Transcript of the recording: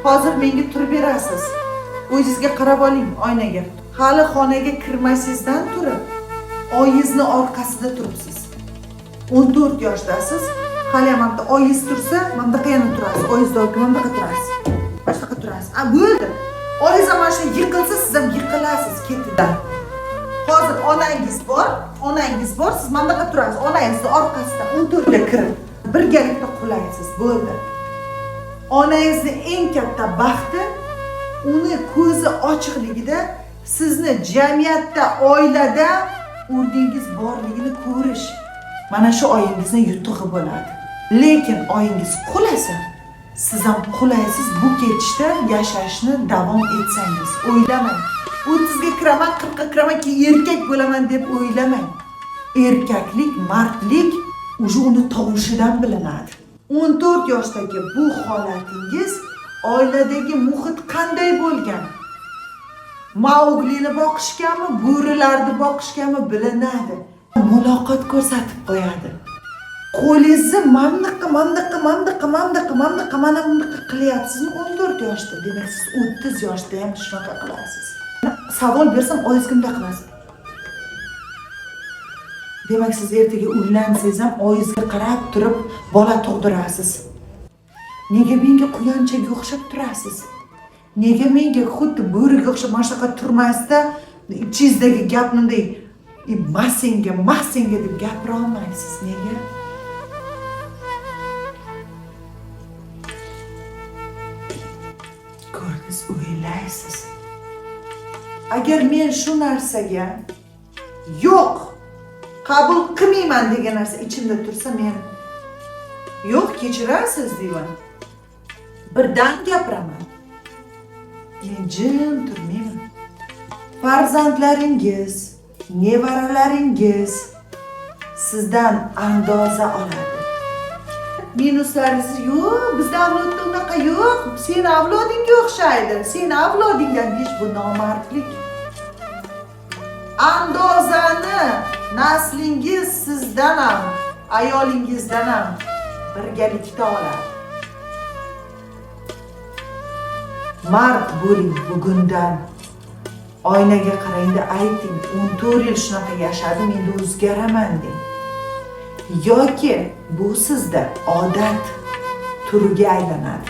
hozir menga turib berasiz. O'zingizga qarab oling oynaga. Hali xonaga kirmasingizdan turib, oyingizni orqasida turibsiz. 14 yoshdasiz. Hali ham oyingiz tursa, mana buyoqqa yana turasiz. Oyingiz olib mana buyoqqa turasiz. Boshqa turasiz. Bo'ldi. Oyingiz ham mana yiqilsa, siz ham yiqilasiz ketidan. Hozir onangiz bor, siz mana buyoqqa turasiz. Onangizni orqasidan 14 ga kirib, birgalikda qulaysiz. Bo'ldi. Onangizni eng katta baxti uni ko'zi ochiqligida sizni jamiyatda, oilada o'rningiz borligini ko'rish. Mana shu oyingizning yutug'i bo'ladi. Lekin oyingiz qulasa, siz ham qulaysiz bu ketishda yashashni davom etsangiz. O'ylamang. 30 ga kiraman, 40 ga kiraman, keyin erkak bo'laman deb o'ylamang. Erkaklik, mardlik o'sha uni tovushidan bilinadi. 14 yoshdagi bu holatingiz oiladagi muhit qanday bo'lgan? Mauglini boqishganmi, bo'rilarni boqishganmi bilinadi. Muloqot ko'rsatib qo'yadi. Qo'lingizni mamniqqa mana bunday qilyapsizmi 14 yoshda? Demak, siz 30 yoshda ham shunaqa qilasiz. Savol bersam, oyingizga bunday qilasiz. Demak, siz ertaga uylansangiz ham oyingizga qarab turib bola tug'dirasiz. Nega menga quyonchaga o'xshab turasiz? Nega menga xuddi bo'riga o'xshab mashaqa turmasda ichingizdagi gapni bunday masenga deb gapira olmaysiz? Nega? Ko'rdingiz, o'ylaysiz. Agar men shu narsaga yo'q, qabul qilmayman degan narsa ichimda tursa, men yo'q, kechirasiz deyman. Birdan gapiraman. Men jim turmayman. Farzandlaringiz, nevaralaringiz sizdan andoza oladi. Minuslaringiz yo'q, bizda avlodda unaqa yo'q. Sen avlodingga o'xshaydi. Sen avlodingdan hech bu nomardlik. Andozani naslingiz sizdan ham, ayolingizdan ham birgalikda oladi. Mard bo'ling bugundan. Oynaga qarangda ayting, 14 yil shunaqa yashadim, endi o'zgaraman deng. Yoki bu sizda odat turiga aylanadi.